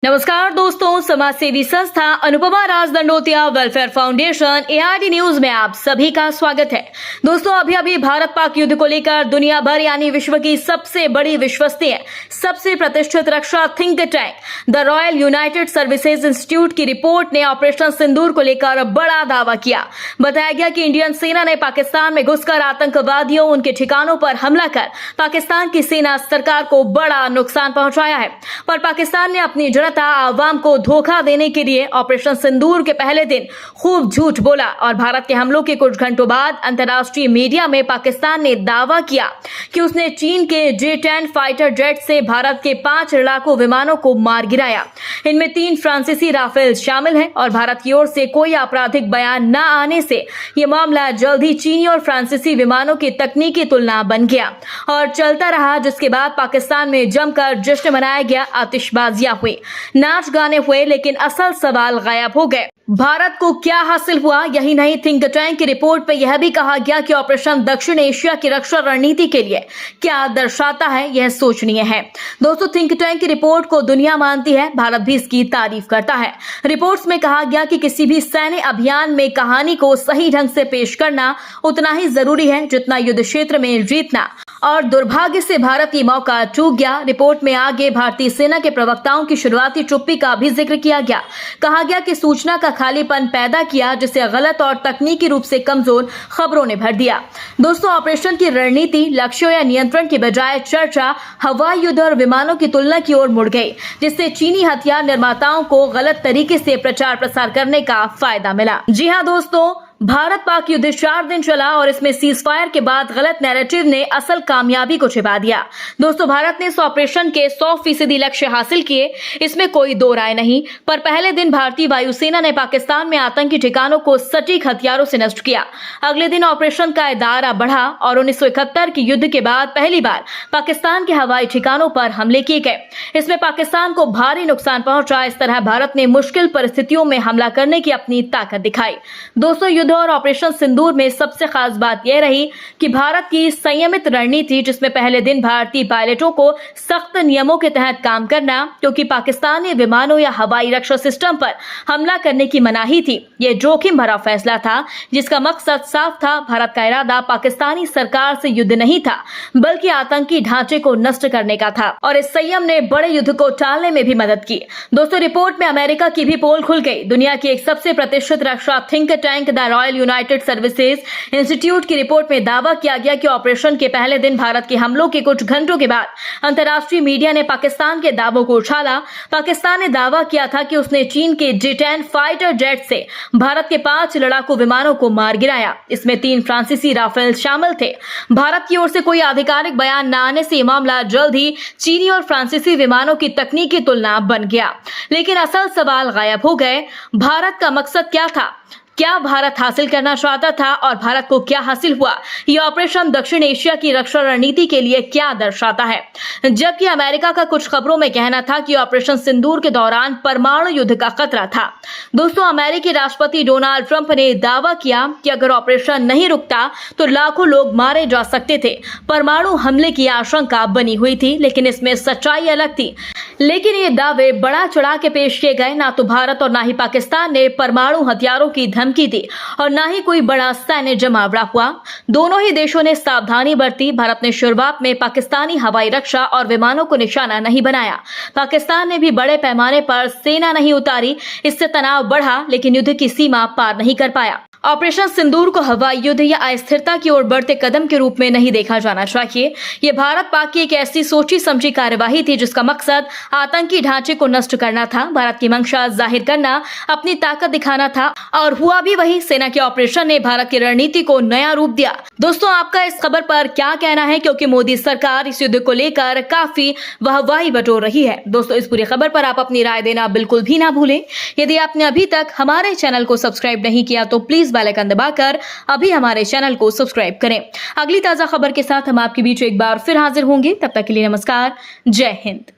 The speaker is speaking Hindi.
नमस्कार दोस्तों, समाज सेवी संस्था अनुपमा राज दंडोतिया वेलफेयर फाउंडेशन एआईडी न्यूज में आप सभी का स्वागत है। दोस्तों, अभी भारत पाक युद्ध को लेकर दुनिया भर यानी विश्व की सबसे बड़ी विश्वसनीय सबसे प्रतिष्ठित रक्षा think tank the Royal United Services Institute की रिपोर्ट ने ऑपरेशन सिंदूर को लेकर बड़ा दावा किया। बताया गया कि इंडियन सेना ने पाकिस्तान में घुसकर आतंकवादियों उनके ठिकानों पर हमला कर पाकिस्तान की सेना सरकार को बड़ा नुकसान पहुंचाया है, पर पाकिस्तान ने अपनी आवाम को धोखा देने के लिए ऑपरेशन सिंदूर के पहले दिन खूब झूठ बोला और भारत के हमलों के कुछ घंटों बाद अंतर्राष्ट्रीय मीडिया में पाकिस्तान ने दावा किया कि उसने चीन के J-10 फाइटर जेट से भारत के 5 लड़ाकू विमानों को मार गिराया। इनमें 3 फ्रांसीसी राफेल शामिल हैं और भारत की ओर से कोई आपराधिक बयान न आने से यह मामला जल्द ही चीनी और फ्रांसीसी विमानों की तकनीकी तुलना बन गया और चलता रहा, जिसके बाद पाकिस्तान में जमकर जश्न मनाया गया, आतिशबाजियां हुई, नाच गाने हुए, लेकिन असल सवाल गायब हो गए। भारत को क्या हासिल हुआ? यही नहीं, थिंक टैंक की रिपोर्ट में यह भी कहा गया कि ऑपरेशन दक्षिण एशिया की रक्षा रणनीति के लिए क्या दर्शाता है, यह सोचनीय है। दोस्तों, थिंक टैंक की रिपोर्ट को दुनिया मानती है, भारत भी इसकी तारीफ करता है। रिपोर्ट्स में कहा गया कि किसी भी सैन्य अभियान में कहानी को सही ढंग से पेश करना उतना ही जरूरी है जितना युद्ध क्षेत्र में जीतना, और दुर्भाग्य से भारत ये मौका चूक गया। रिपोर्ट में आगे भारतीय सेना के प्रवक्ताओं की शुरुआती चुप्पी का भी जिक्र किया गया। कहा गया कि सूचना का खालीपन पैदा किया, जिसे गलत और तकनीकी रूप से कमजोर खबरों ने भर दिया। दोस्तों, ऑपरेशन की रणनीति लक्ष्यों या नियंत्रण की बजाय चर्चा हवाई युद्ध और विमानों की तुलना की ओर मुड़ गई, जिससे चीनी हथियार निर्माताओं को गलत तरीके से प्रचार प्रसार करने का फायदा मिला। जी हाँ दोस्तों, भारत पाक युद्ध 4 दिन चला और इसमें सीज फायर के बाद गलत नैरेटिव ने असल कामयाबी को छिपा दिया। दोस्तों, भारत ने इस ऑपरेशन के 100% लक्ष्य हासिल किए, इसमें कोई दो राय नहीं, पर पहले दिन भारतीय वायुसेना ने पाकिस्तान में आतंकी ठिकानों को सटीक हथियारों से नष्ट किया। अगले दिन ऑपरेशन का दायरा बढ़ा और 1971 के युद्ध के बाद पहली बार पाकिस्तान के हवाई ठिकानों पर हमले किए गए। इसमें पाकिस्तान को भारी नुकसान पहुंचा। इस तरह भारत ने मुश्किल परिस्थितियों में हमला करने की अपनी ताकत दिखाई। दोस्तों, और ऑपरेशन सिंदूर में सबसे खास बात यह रही कि भारत की संयमित रणनीति, जिसमें पहले दिन भारतीय पायलटों को सख्त नियमों के तहत काम करना, क्योंकि पाकिस्तानी विमानों या हवाई रक्षा सिस्टम पर हमला करने की मनाही थी। यह जोखिम भरा फैसला था, जिसका मकसद साफ था। भारत का इरादा पाकिस्तानी सरकार से युद्ध नहीं था, बल्कि आतंकी ढांचे को नष्ट करने का था, और इस संयम ने बड़े युद्ध को टालने में भी मदद की। दोस्तों, रिपोर्ट में अमेरिका की भी पोल खुल गई। दुनिया की एक सबसे प्रतिष्ठित रक्षा think tank the Royal United Services Institute की रिपोर्ट में दावा किया गया कि ऑपरेशन के पहले दिन भारत के हमलों के कुछ घंटों के बाद अंतर्राष्ट्रीय मीडिया ने पाकिस्तान के दावों को उछाला। पाकिस्तान ने दावा किया था कि उसने चीन के J-10 फाइटर जेट से भारत के 5 लड़ाकू विमानों को मार गिराया। इसमें 3 फ्रांसीसी राफेल शामिल थे। भारत की ओर से कोई आधिकारिक बयान न आने से मामला जल्द ही चीनी और फ्रांसीसी विमानों की तकनीकी तुलना बन गया, लेकिन असल सवाल गायब हो गए। भारत का मकसद क्या था? क्या भारत हासिल करना चाहता था और भारत को क्या हासिल हुआ? यह ऑपरेशन दक्षिण एशिया की रक्षा रणनीति के लिए क्या दर्शाता है? जबकि अमेरिका का कुछ खबरों में कहना था कि ऑपरेशन सिंदूर के दौरान परमाणु युद्ध का खतरा था। दोस्तों, अमेरिकी राष्ट्रपति डोनाल्ड ट्रंप ने दावा किया कि अगर ऑपरेशन नहीं रुकता तो लाखों लोग मारे जा सकते थे। परमाणु हमले की आशंका बनी हुई थी, लेकिन इसमें सच्चाई अलग थी। लेकिन ये दावे बड़ा चढ़ा के पेश किए गए। ना तो भारत और ना ही पाकिस्तान ने परमाणु हथियारों की धमकी दी और ना ही कोई बड़ा सैन्य जमावड़ा हुआ। दोनों ही देशों ने सावधानी बरती। भारत ने शुरुआत में पाकिस्तानी हवाई रक्षा और विमानों को निशाना नहीं बनाया। पाकिस्तान ने भी बड़े पैमाने पर सेना नहीं उतारी। इससे तनाव बढ़ा, लेकिन युद्ध की सीमा पार नहीं कर पाया। ऑपरेशन सिंदूर को हवाई युद्ध या अस्थिरता की ओर बढ़ते कदम के रूप में नहीं देखा जाना चाहिए। ये भारत पाक की एक ऐसी सोची समझी कार्यवाही थी जिसका मकसद आतंकी ढांचे को नष्ट करना था, भारत की मंशा जाहिर करना, अपनी ताकत दिखाना था, और हुआ भी वही। सेना के ऑपरेशन ने भारत की रणनीति को नया रूप दिया। दोस्तों, आपका इस खबर पर क्या कहना है? क्योंकि मोदी सरकार इस युद्ध को लेकर काफी वाहवाही बटोर रही है। दोस्तों, इस पूरी खबर पर आप अपनी राय देना बिल्कुल भी ना भूलें। यदि आपने अभी तक हमारे चैनल को सब्सक्राइब नहीं किया तो प्लीज बेल आइकन दबाकर अभी हमारे चैनल को सब्सक्राइब करें। अगली ताजा खबर के साथ हम आपके बीच एक बार फिर हाजिर होंगे। तब तक के लिए नमस्कार, जय हिंद।